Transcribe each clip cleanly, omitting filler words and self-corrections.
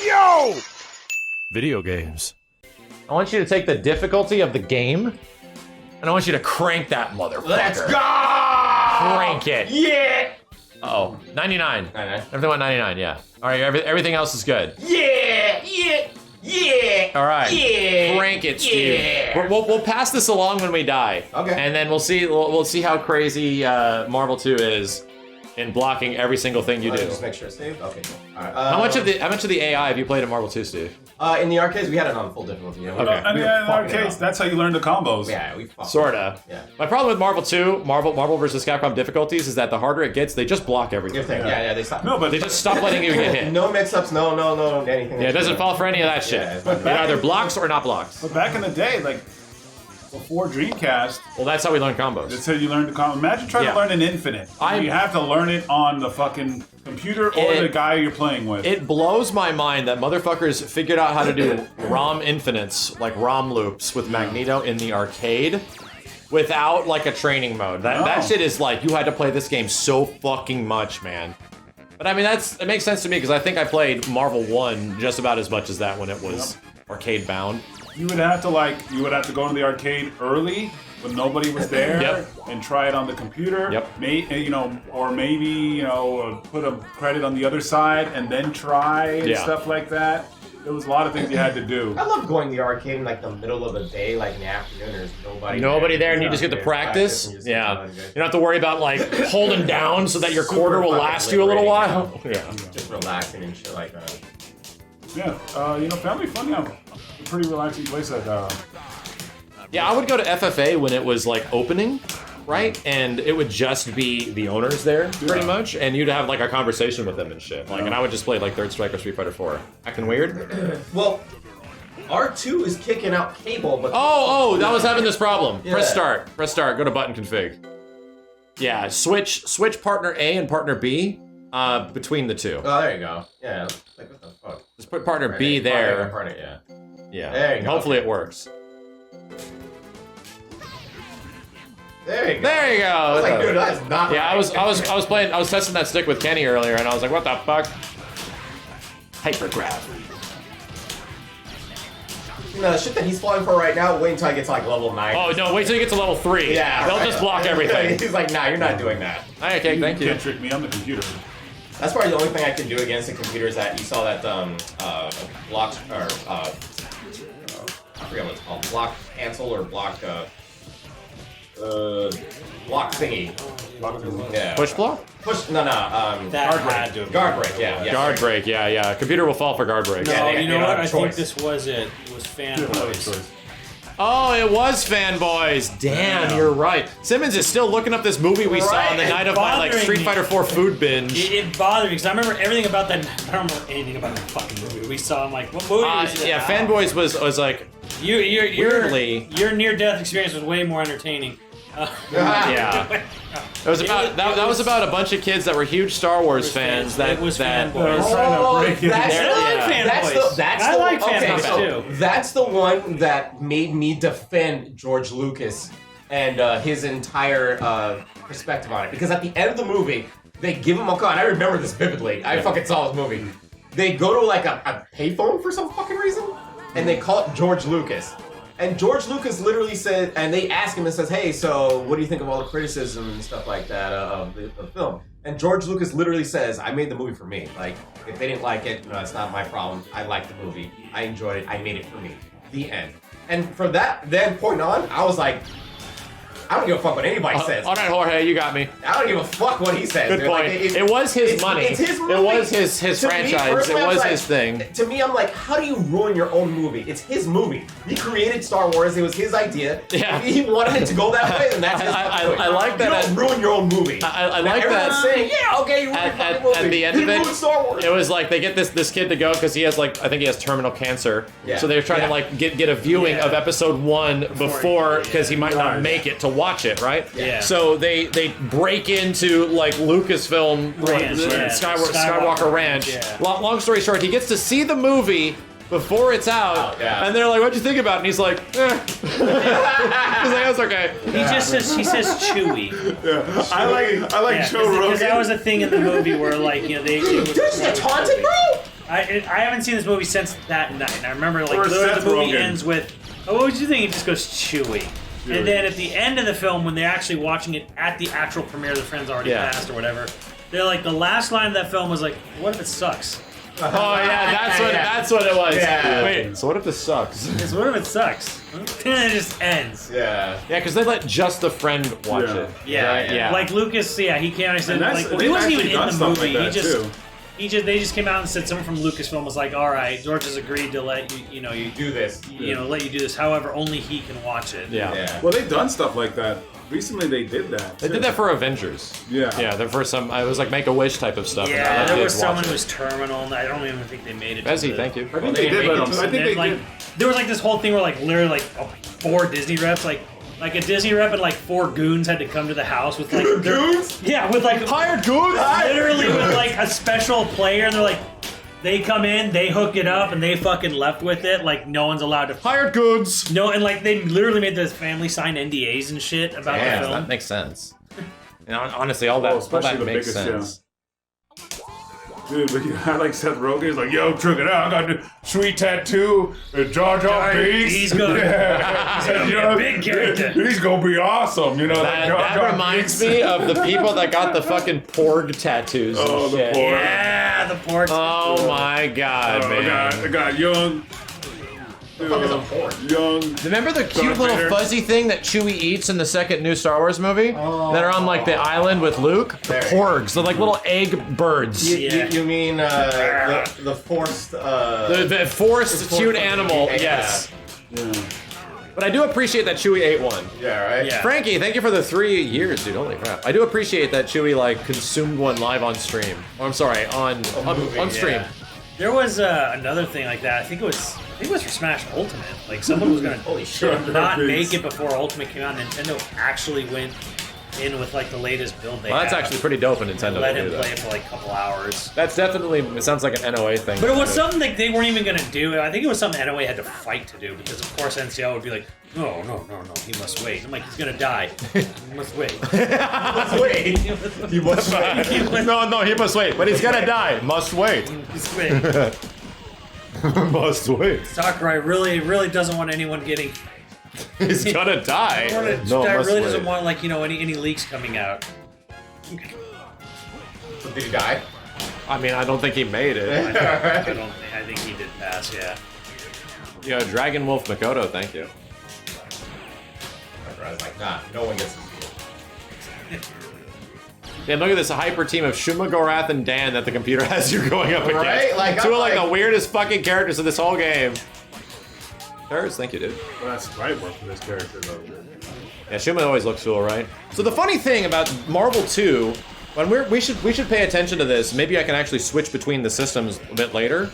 Yo! Video games. I want you to take the difficulty of the game, and I want you to crank that motherfucker. Let's go! Crank it. Yeah! Oh, 99. 99. Everything went 99, yeah. All right, everything else is good. Yeah! Yeah! Yeah! All right. Yeah! Crank it, Steve. Yeah! We'll pass this along when we die. Okay. And then we'll see how crazy Marvel 2 is in blocking every single thing you do. Just make sure it's saved. Okay, cool. All right. How much of the AI have you played in Marvel 2, Steve? In the arcades, we had it on full difficulty. Yeah, Okay. And in arcades, that's how you learn the combos. Yeah, we fucked Sorta. Yeah. My problem with Marvel 2, Marvel versus Capcom difficulties is that the harder it gets, they just block everything. Good thing. Yeah, they stopped. No, but They just stop letting you get hit. No mix-ups, no, anything. Yeah, it doesn't fall for any of that shit. Yeah, it's It either blocks or not blocks. But back in the day, like before Dreamcast, Well, that's how we learn combos. that's how you learn the combo. Imagine trying Yeah. to learn an infinite. You have to learn it on the fucking computer or the guy you're playing with. It blows my mind that motherfuckers figured out how to do ROM infinites, like ROM loops, with Magneto in the arcade without like a training mode. That shit is like, you had to play this game so fucking much, man. But I mean, it makes sense to me because I think I played Marvel 1 just about as much as that when it was arcade bound. You would have to go to the arcade early when nobody was there Yep. and try it on the computer. Yep. Or maybe put a credit on the other side and then try and stuff like that. There was a lot of things you had to do. I love going to the arcade in like the middle of the day, like in the afternoon. There's Nobody there, and you just get to practice. and just Yeah, get you don't have to worry about like holding down so that your quarter will last you a little while. Yeah. Just relaxing and shit like that. Yeah, Family Fun, a pretty relaxing place at. Yeah, I would go to FFA when it was like opening, right? And it would just be the owners there, pretty much, and you'd have like a conversation with them and shit. Like, and I would just play like Third Strike or Street Fighter 4. Acting weird? Well, R2 is kicking out cable, but Oh, that was having this problem. Yeah. Press start. Go to button config. Yeah, switch partner A and partner B between the two. Oh, there you go. Yeah, like what the fuck? Just put partner B there. Partner, yeah. Yeah. There you go. Hopefully it works. There you go. There you go. I was like, dude, that's not. Yeah, right. I was testing that stick with Kenny earlier, and I was like, what the fuck? Hypergrav. The shit that he's falling for right now, wait until I get to like level 9. Oh no, wait till you get to level 3. Yeah. They'll right. just block everything. He's like, nah, you're not doing that. Okay, thank you. Can't trick me on the computer. That's probably the only thing I can do against the computer is that you saw that block or I forget what it's called, block cancel or block block thingy. Yeah. Push block? Push no. That had to have Guard break. Yeah. Guard break, yeah. Computer will fall for guard break. No, Yeah, you they know don't what? have I a think choice. this was it. It was fanboys. Oh, it was fanboys. Damn, Yeah. you're right. Simmons is still looking up this movie we saw on the Right, night of my like bothering Street me. Fighter 4 food binge. It bothered me because I remember everything about that. I don't remember anything about that fucking movie we saw. I'm like, what movie was it? Yeah, fanboys was like, weirdly- Your near-death experience was way more entertaining. yeah. It was about that was about a bunch of kids that were huge Star Wars fans. It was that fanboys. Oh, break it. that's Yeah. the- I like fanboys. That's I the like okay, fanboys so too. That's the one that made me defend George Lucas and his entire perspective on it. Because at the end of the movie, they give him a call. And I remember this vividly. I fucking saw this movie. They go to like a payphone for some fucking reason, and they call it George Lucas. And George Lucas literally said, and they ask him and says, hey, so what do you think of all the criticism and stuff like that of the film? And George Lucas literally says, I made the movie for me. Like, if they didn't like it, no, it's not my problem. I liked the movie. I enjoyed it. I made it for me. The end. And from that then point on, I was like, I don't give a fuck what anybody says. All right, Jorge, you got me. I don't give a fuck what he says. Good dude. point. Like, It was his money. It's his movie. It was his To me, franchise. personally, It I was like- his thing. To me, I'm like, how do you ruin your own movie? It's his movie. He created Star Wars. It was his idea. Yeah. If he wanted it to go that way, then that's his fucking I like that. You don't ruin your own movie. I Now, like everyone's that. saying, yeah, okay, you ruined your fucking movie. At the end he of it, ruined Star Wars. it was like they get this kid to go because he has like I think he has terminal cancer. Yeah. So they're trying to like get a viewing of episode 1 before because he might not make it to watch it, right? Yeah. So they break into like Lucasfilm Ranch, yeah. Skywalker Ranch. Yeah. Long story short, he gets to see the movie before it's out, yeah. and they're like, "What'd you think about it?" And he's like, "Eh." He's like, "That's okay." He says Chewy. I like Yeah, Joe because Rogan. that was a thing in the movie where like they Dude, is it taunting, bro? I haven't seen this movie since that night. And I remember like Or literally Seth the movie Rogen. ends with, oh, what would you think? It just goes Chewie. And then at the end of the film, when they're actually watching it at the actual premiere, the friends already passed or whatever. They're like, the last line of that film was like, "What if it sucks?" Oh yeah, that's what it was. Yeah. Wait, so what if this sucks? It's what if it sucks? And it just ends. Yeah. Yeah, because they let just the friend watch Yeah. it. Yeah, Right? Yeah. Like Lucas, he came out and said, And that's- like, well, he they've wasn't even actually in done the stuff movie. like that, too. They just came out and said someone from Lucasfilm was like, all right, George has agreed to let you Do this. let you do this. However, only he can watch it. Yeah. Yeah. Well, they've done stuff like that. Recently, they did that. They too. did that for Avengers. Yeah. Yeah, the first some it was like Make-A-Wish type of stuff. and I Yeah, let there kids was someone watch who it. was terminal, and I don't even think they made it. to Bezzy, the- thank you. I think they did. make it But to I And think then, they like, did. there was like this whole thing where like literally like 4 Disney reps, like a Disney rep and like 4 goons had to come to the house with like Goons? Yeah, with like Hired goons. literally with like a special player, and they're like, they come in, they hook it up, and they fucking left with it. Like no one's allowed to. Hired goons. No, and like they literally made the family sign NDAs and shit about Yeah, the that film. makes sense. And honestly, all that, all especially that the makes biggest, sense. Dude, but I like Seth Rogen. He's like, yo, check it out. I got the sweet tattoo, Jar Jar Binks. He's gonna- Yeah. he's gonna be a big character. He's gonna be awesome. You know, That, Jar that Jar reminds Binks. me of the people that got the fucking Porg tattoos and Oh, the shit. Porg. Yeah, the pork. Oh my god, Oh, man. I got young. The fuck is a pork? Young. Remember the cute Darth little Vader. fuzzy thing that Chewie eats in the second new Star Wars movie? That are on like the island with Luke? The There. porgs. They're like little egg birds. Yeah. You mean the forced The forced forced cute fucking animal, egg, yes. Yeah. But I do appreciate that Chewie ate one. Yeah, right? Yeah. Frankie, thank you for the 3 years, dude. Holy crap. I do appreciate that Chewie like consumed one live on stream. Or I'm sorry, on movie, stream. Yeah. There was another thing like that. I think it was for Smash Ultimate. Like someone was gonna Holy shit. not make it before Ultimate came out. Nintendo actually went in with like the latest build they Well, that's had. actually pretty dope in Nintendo Let to him do play that. it for like a couple hours. That's definitely, it sounds like an NOA thing. But it was something that they weren't even gonna do. I think it was something NOA had to fight to do because of course NCL would be like, no, he must wait. I'm like, he's gonna die. He must wait. Let's wait. He must wait. No, he must wait. But he's gonna die. Must wait. He's wait. Must wait. Sakurai really doesn't want anyone getting. He's gonna die. No, guy must really wait. doesn't want like any leaks coming out. So did he die? I mean, I don't think he made it. I think he did pass. Yeah. Yo, Dragon Wolf Makoto, thank you. I was like, nah, no one gets to see it. Yeah, look at this hyper team of Shuma, Gorath, and Dan that the computer has you going up against. Right? Like, Two I'm of like like- the weirdest fucking characters of this whole game. Paris, thank you, dude. Well, that's right work for this character, though. Yeah, Shuma always looks cool, right? So the funny thing about Marvel 2, when we should pay attention to this. Maybe I can actually switch between the systems a bit later.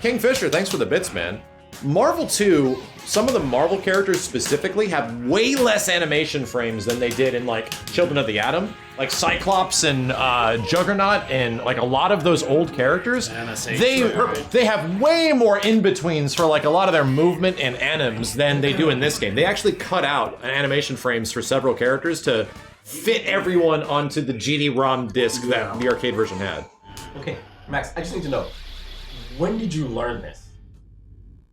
King Fisher, thanks for the bits, man. Marvel 2, some of the Marvel characters specifically have way less animation frames than they did in like Children of the Atom. Like Cyclops and Juggernaut and like a lot of those old characters, they have way more in-betweens for like a lot of their movement and anims than they do in this game. They actually cut out animation frames for several characters to fit everyone onto the GD-ROM disc that the arcade version had. Okay, Max, I just need to know, when did you learn this?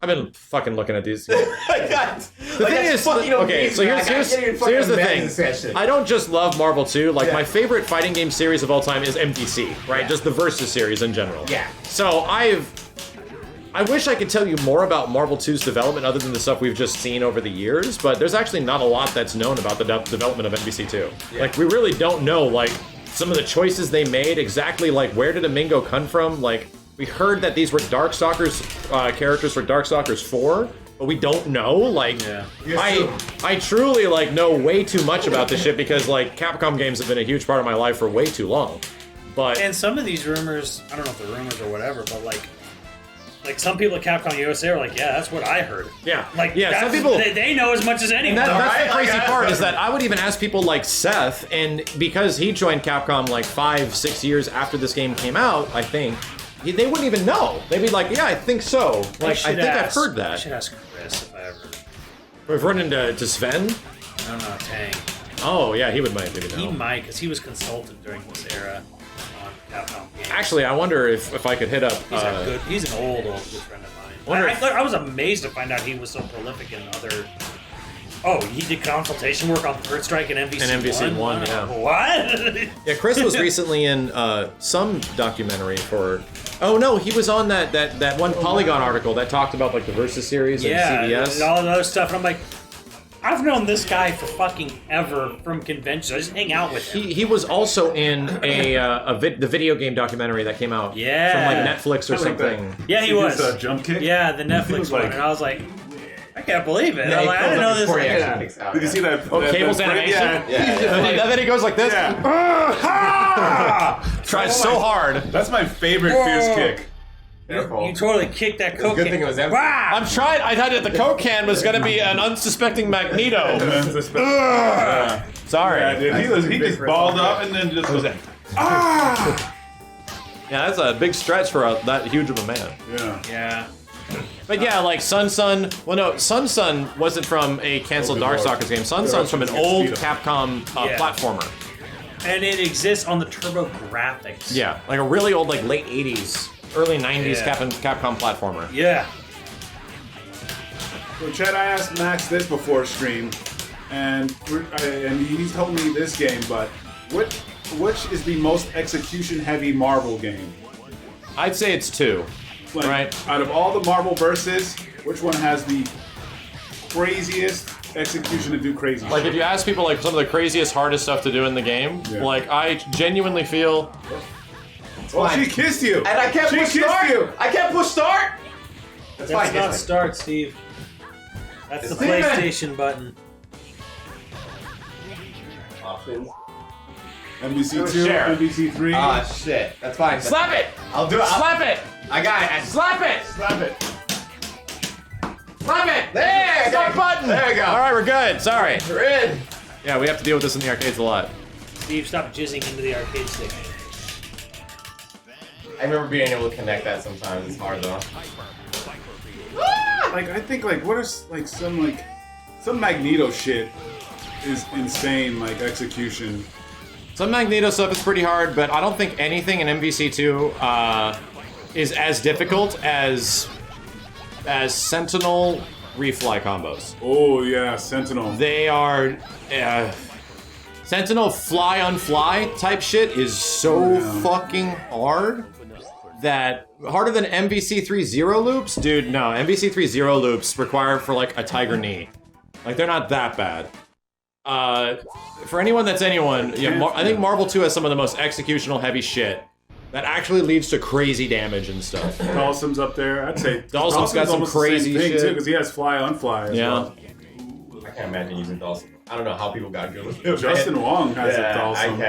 I've been fucking looking at these. The thing is, okay, so here's the thing. I don't just love Marvel 2. Like, my favorite fighting game series of all time is MDC, right? Yeah. Just the Versus series in general. Yeah. So I wish I could tell you more about Marvel 2's development other than the stuff we've just seen over the years, but there's actually not a lot that's known about the development of MVC 2. Yeah. Like, we really don't know, like, some of the choices they made, exactly, like, where did Amingo come from? Like, we heard that these were Darkstalkers characters for Darkstalkers 4, but we don't know. Like, I truly like know way too much about this shit because like Capcom games have been a huge part of my life for way too long. But And some of these rumors, I don't know if they're rumors or whatever, but like some people at Capcom USA are like, yeah, that's what I heard. yeah, Like, yeah, some that's- people. they know as much as anyone. That's right? the crazy Like, part is that I would even ask people like Seth, and because he joined Capcom like 5-6 years after this game came out, I think. They wouldn't even know. They'd be like, "Yeah, I think so." Like, I think I've heard I that. should ask Chris if I ever. We've run into Sven. I don't know, Tang. Oh yeah, he would maybe He know. might, because he was consultant during this era on Capcom games. Actually, I wonder if I could hit up. He's an old good friend of mine. Wonder if- I was amazed to find out he was so prolific in other. Oh, he did consultation work on Third Strike and MVC1. And MVC1, yeah. What? Yeah, Chris was recently in some documentary for. Oh no, he was on that one Polygon article that talked about like the Versus series and CBS. And all that other stuff. And I'm like, I've known this guy for fucking ever from conventions. I just hang out with him. He was also in the video game documentary that came out from like Netflix or something. Yeah, he was. Jump kick. Yeah, the Netflix one, and I was like, I can't believe it. Yeah, I'm like, I didn't know this. before he actually kicks out. Did you see that? Oh, Cable's animation? Yeah. And then he goes like this. Yeah. Tries so hard. That's my favorite fierce kick. Careful. You totally kicked that coke. Good thing it was empty. Wow. I'm trying. I thought that the Coke can was gonna be an unsuspecting Magneto. Yeah, Sorry. dude, he just balled up and then just was Yeah, that's a big stretch for that huge of a man. Yeah. But yeah, like Sun. Well, no, Sun wasn't from a canceled Darkstalkers game. Sun's from an old Capcom platformer. And it exists on the Turbo Graphics. Yeah, like a really old, like late '80s, early '90s Capcom platformer. Yeah. So Chad, I asked Max this before stream, and he's told me this game, but which is the most execution-heavy Marvel game? I'd say it's 2. Like, Right. Out of all the Marvel verses, which one has the craziest execution to do crazy Like shit? if you ask people like some of the craziest, hardest stuff to do in the game, like I genuinely feel. Oh, she kissed you! And I can't She push kissed start. you! I can't push start. That's That's fine. not start, Steve. That's the Steven! PlayStation button. Options. NBC2, Share. NBC3. Ah, shit. That's fine. Slap it! I'll do it. Slap it! I got it. Slap it! Slap it. Slap it! There. Start button! There we go. All right, we're good. Sorry. We're in. Yeah, we have to deal with this in the arcades a lot. Steve, stop jizzing into the arcade stick. I remember being able to connect that sometimes. It's hard though. Like I think what is some Magneto shit is insane, like execution. Some Magneto stuff is pretty hard, but I don't think anything in MVC2 is as difficult as Sentinel refly combos. Oh yeah, Sentinel. They are Sentinel fly on fly type shit is so fucking hard that harder than MVC3 zero loops, dude. No, MVC3 zero loops require for like a tiger knee. Like they're not that bad. For anyone that's anyone, yeah, I think Marvel 2 has some of the most executional heavy shit that actually leads to crazy damage and stuff. Dawson's up there. I'd say Dawson's got some almost the crazy same thing shit. too, because he has fly on fly. As well. I can't imagine using Dawson. I don't know how people got good with it. Justin Wong has Yeah, a Dawson.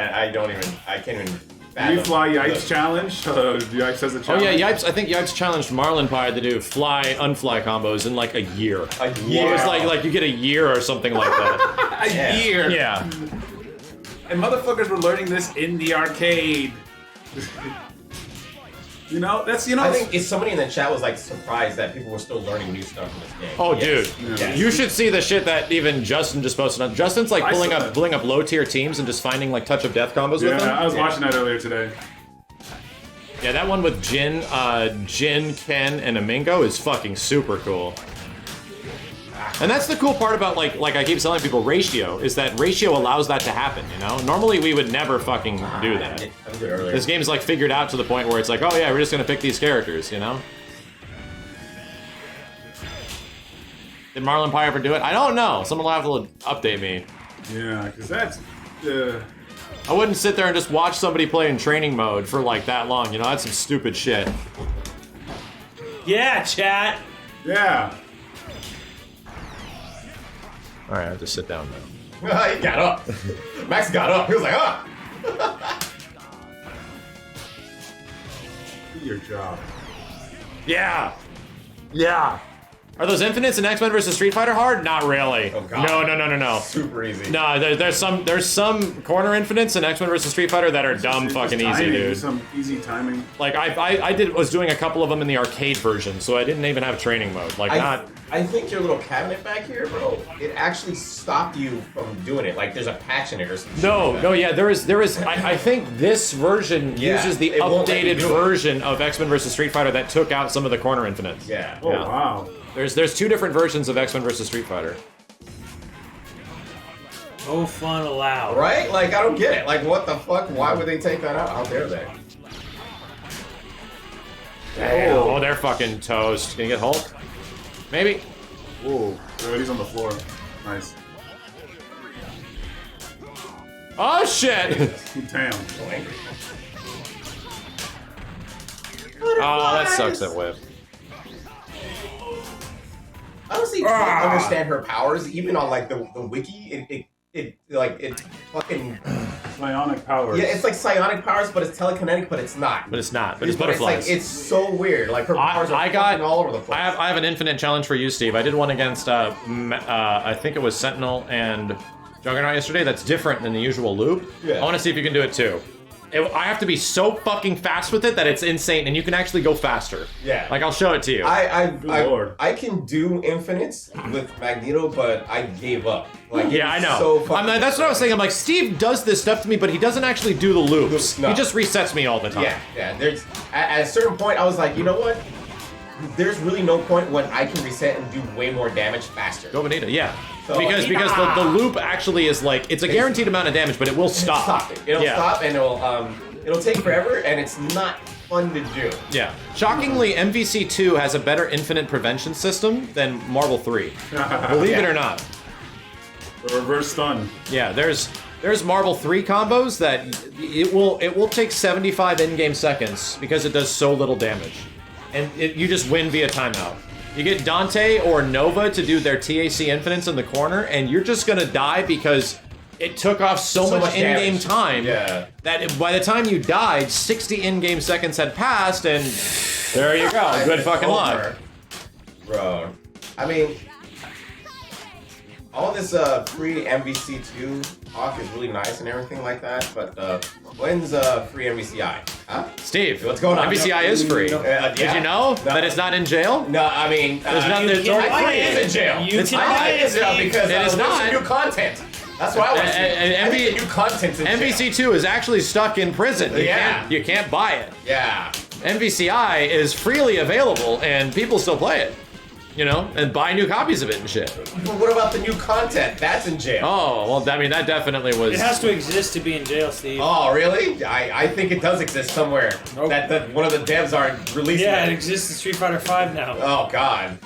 I can't even. fathom Refly Yipes the- challenge. Yipes has a Oh challenge. yeah, Yipes. I think Yipes challenged Marlon Pie to do fly unfly combos in like a year. A year. It was like you get a year or something like that. A year. Yeah. And motherfuckers were learning this in the arcade. I think if somebody in the chat was like surprised that people were still learning new stuff in this game. Oh, Yes. dude, Yes. you should see the shit that even Justin just posted on. Justin's like I pulling saw up that. low tier teams and just finding like touch of death combos with them. Yeah, I was watching that earlier today. Yeah, that one with Jin, Ken, and Amingo is fucking super cool. And that's the cool part about like I keep telling people, Ratio, is that Ratio allows that to happen, you know? Normally we would never fucking do that. I did it earlier. This game's like figured out to the point where it's like, oh yeah, we're just gonna pick these characters, you know? Did Marlon Pie ever do it? I don't know. Someone will have to update me. Yeah, because that's. I wouldn't sit there and just watch somebody play in training mode for like that long, you know? That's some stupid shit. Yeah, chat. Yeah. Alright, I'll just sit down now. He got up. Max got up. He was like, ah. Do your job. Yeah! Yeah! Are those infinites in X-Men versus Street Fighter hard? Not really. Oh, God. No. Super easy. No, there's some corner infinites in X-Men versus Street Fighter that are dumb fucking easy, timing, dude. Some easy timing. Like was doing a couple of them in the arcade version, so I didn't even have training mode. Like I think your little cabinet back here, bro, it actually stopped you from doing it. Like there's a patch in it or something. Yeah, there is. I think this version uses the it won't let you updated do it. version of X-Men vs. Street Fighter that took out some of the corner infinites. Yeah. Oh wow. There's two different versions of X-Men vs. Street Fighter. No fun allowed. Right? Like I don't get it. Like what the fuck? Why would they take that out? How dare they? Damn. Oh, they're fucking toast. Can you get Hulk? Maybe. Ooh, good, he's on the floor. Nice. Oh shit! Damn. Oh, that sucks. That whip. I honestly don't understand her powers, even on like the wiki. It fucking Psionic powers. yeah, it's like psionic powers, but it's telekinetic, but it's not. But it's not. But it's But butterflies. it's so weird. Like her powers are fucking all over the place. I have an infinite challenge for you, Steve. I did one against I think it was Sentinel and Juggernaut yesterday. That's different than the usual loop. Yeah. I want to see if you can do it too. I have to be so fucking fast with it that it's insane, and you can actually go faster. Yeah. Like I'll show it to you. Lord. I can do infinites with Magneto, but I gave up. Like Yeah, I it's know. So fucking that's what I was saying. I'm like, Steve does this stuff to me, but he doesn't actually do the loops. No. He just resets me all the time. Yeah. There's at a certain point, I was like, you know what? There's really no point when I can reset and do way more damage faster. Go Bonita, yeah. So- because the loop actually is like, it's a guaranteed amount of damage, but it will stop. Stop it. It'll Yeah. stop and it'll take forever, and it's not fun to do. Yeah. Shockingly, MVC2 has a better infinite prevention system than Marvel 3. Believe it or not. The reverse stun. Yeah, there's Marvel 3 combos that it will take 75 in-game seconds because it does so little damage. And you just win via timeout. You get Dante or Nova to do their TAC infinites in the corner, and you're just gonna die because it took off so much in-game damage. time that by the time you died, 60 in-game seconds had passed, and there you go. Good fucking luck. Bro. I mean, all this free MVC2 talk is really nice and everything like that, but when's free MVCI? Huh? Steve, What's going on? MVCI is free. Yeah. Did you know that it's not in jail? No, I mean, There's nothing. you It's can't already buy free. it is in jail. You It's can not. buy it is jail because It is there's not. some new content. That's what I want to see. And I think the new content's in jail. MVC2 is actually stuck in prison. Yeah. You can't buy it. Yeah. MVCI is freely available, and people still play it. You know, and buy new copies of it and shit. But what about the new content? That's in jail. Oh, well, I mean, that definitely was. It has to exist to be in jail, Steve. Oh, really? I think it does exist somewhere. Nope. That one of the devs are releasing Yeah, it it. exists in Street Fighter V now. Oh, God.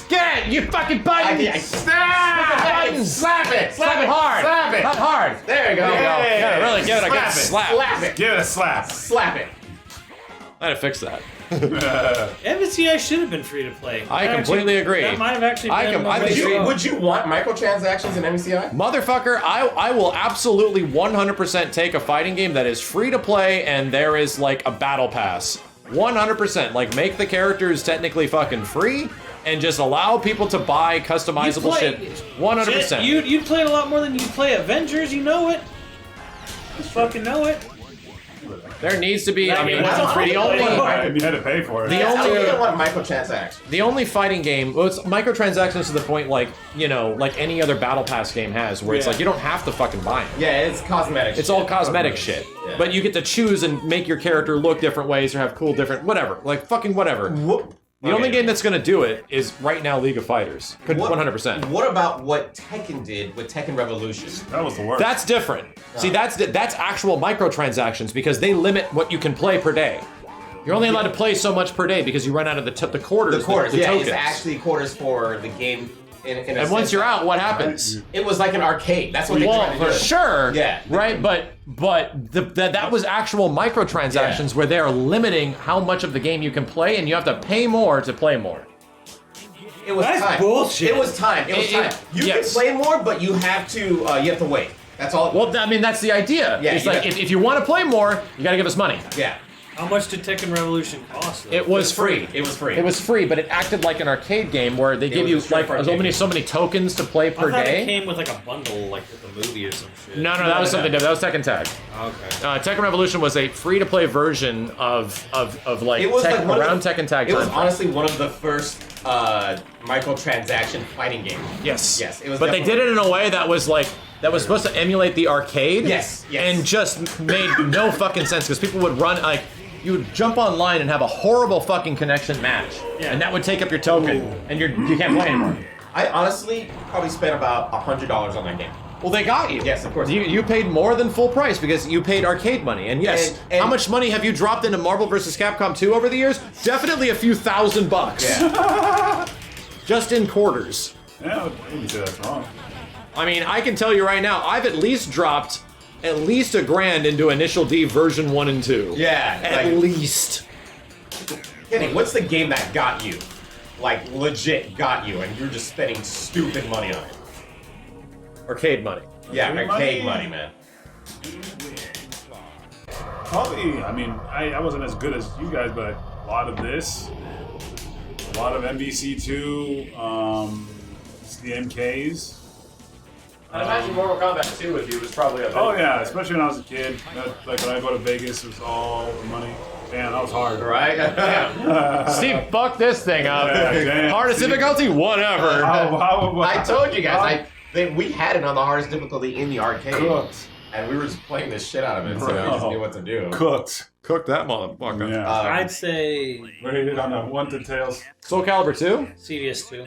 Get it, you fucking buttons! Slap it! Slap it! Slap it hard! Slap it! Not hard! There you go. There you go. Hey. Gotta really give it a good slap. Slap it! Give it a slap. Slap it! I had to fix that. MVCI should have been free to play. I completely agree. That might have actually I been com- the I way think to you- go. Would you want microtransactions in MCI? Motherfucker, I will absolutely 100% take a fighting game that is free to play and there is like a battle pass. 100%. Like, make the characters technically fucking free and just allow people to buy customizable shit. 100%. You played a lot more than you play Avengers, you know it. You fucking know it. There needs to be, I mean, I don't the think only... You had to pay for it. The I don't only- even want microtransactions. The only fighting game, well, it's microtransactions to the point, like, you know, like any other Battle Pass game has, where it's Yeah. like, you don't have to fucking buy them. Yeah, it's cosmetic. It's all cosmetic shit. Yeah. But you get to choose and make your character look different ways or have cool different, whatever. Like, fucking whatever. The only game that's gonna do it is right now League of Fighters. 100%. What about what Tekken did with Tekken Revolution? That was the worst. That's different. See, that's actual microtransactions because they limit what you can play per day. You're only allowed to play so much per day because you run out of the quarters. The quarters, the yeah, tokens. it's actually quarters for the game. In a And sense. once you're out, what happens? It was like an arcade. That's what they Well, tried to do. for sure. Yeah. Right, but that was actual microtransactions where they're limiting how much of the game you can play, and you have to pay more to play more. It was That's time. bullshit. It was time. It was time. You yes. can play more, but you have to wait. That's all. Well, I mean, that's the idea. Yeah, it's you like got- if you want to play more, you got to give us money. Yeah. How much did Tekken Revolution cost? Though? It was free. It was free. It was free, but it acted like an arcade game where they give was you a straight like arcade so many tokens to play per I thought day. it came with like a bundle, like with the movie or some shit. No, that was something different. That was Tekken Tag. Okay. Tekken Revolution was a free-to-play version of like It was like one around of the, Tekken Tag. It was time. honestly one of the first microtransaction fighting games. Yes. Yes, it was But they did it in a way that was supposed to emulate the arcade. Yes, yes. And just made no fucking sense because people would run like you would jump online and have a horrible fucking connection match, and that would take up your token, and you can't play anymore. I honestly probably spent about $100 on that game. Well, they got you. Yes, of course. You paid more than full price because you paid arcade money. And yes, And- how much money have you dropped into Marvel vs. Capcom 2 over the years? Definitely a few $1,000. Yeah. Just in quarters. Yeah, I wouldn't say that's wrong. I mean, I can tell you right now, I've at least dropped at least $1,000 into Initial D version 1 and 2. Yeah. At least. Kenny, what's the game that got you? Like, legit got you, and you're just spending stupid money on it. Arcade money. Yeah, Arcade arcade money? money, man. Probably, I mean, I wasn't as good as you guys, but a lot of this, a lot of MVC2, the MKs. I'd imagine Mortal Kombat 2 with you was probably a Oh yeah, especially when I was a kid. Like when I go to Vegas, it was all the money. Man, that was hard. Right? Steve, fuck this thing up. Yeah, damn, Hardest Steve. difficulty? Whatever. I told you guys, we had it on the hardest difficulty in the arcade. Cooked. And we were just playing the shit out of it, so we just knew what to do. Cooked. Cook that motherfucker. Yeah. I'd say Rated on a 1 to tails. Soul Calibur 2? CVS 2.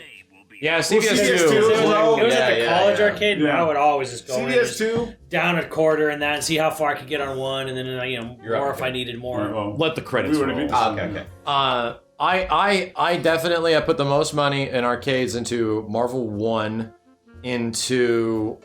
Yeah, CVS 2. CVS 2. It was at the Yeah, college yeah. arcade, but Yeah. I would always just go in and CVS just 2. down a quarter and that and see how far I could get on one, and then You're more up, if I okay. needed more. Well, Let the credits we would've roll. been- Okay. I definitely have put the most money in arcades into Marvel 1, into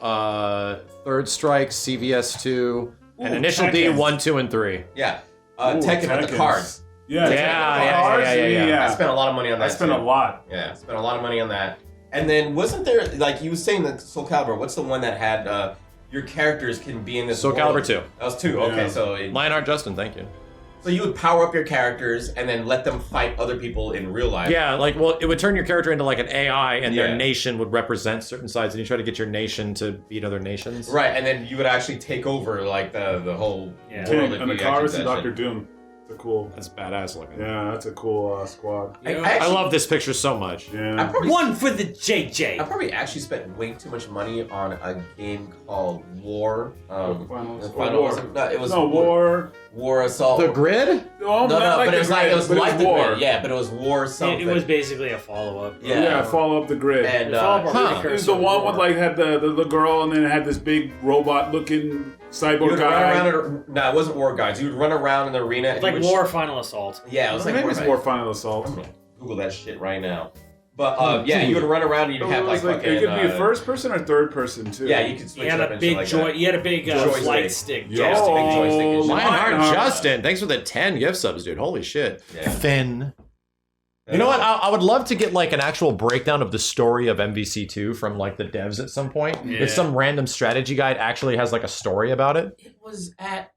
Third Strike, CVS 2, and Ooh, Initial D Tekken. 1, 2, and 3. Yeah. Ooh, Tekken with the Tekkens. cards. Yeah, Yeah. I spent a lot of money on that. I spent a too. lot. Yeah, I spent a lot of money on that. And then wasn't there, like you were saying, that Soul Calibur? What's the one that had your characters can be in this? Soul world? Calibur 2. That was 2. Okay, Yeah. so Lionheart Justin, thank you. so you would power up your characters and then let them fight other people in real life. Yeah, it would turn your character into like an AI, and Yeah. their nation would represent certain sides, and you try to get your nation to beat other nations. Right, and then you would actually take over like the whole Yeah. world. And the if you cars actually and did that Doctor shit. Doom. It's a cool. That's badass looking. Yeah, that's a cool squad. You know? I love this picture so much. I Yeah. probably, One for the JJ. I probably actually spent way too much money on a game called War. It was War. War Assault. The grid? Oh, No, not like but the it was like Grid, it was but like the War. Grid. Yeah, but it was War something. It was basically a follow-up. Yeah. Yeah, follow up the grid. And Follow-up Huh. It was the one with like had the girl and then it had this big robot looking you cyborg would run guy. around. No, it wasn't War Guides. You would run around in the arena. And It's like you would War Final Assault. Yeah, it was like Maybe War it's Guides. more Final Assault. I'm gonna Google that shit right now. But yeah, you would run around and you'd have like fucking. it could be a first person or third person too. Yeah, you could switch You had it up a and shit big like joy. that. You had a big Joystick. flight stick. Yo, Yeah, it's a big joystick and shit. Lionheart Lionheart. Justin, thanks for the 10 gift subs, dude. Holy shit. Yeah. Finn. You know what? I would love to get like an actual breakdown of the story of MVC2 from like the devs at some point. Yeah. If some random strategy guide actually has like a story about it. It was at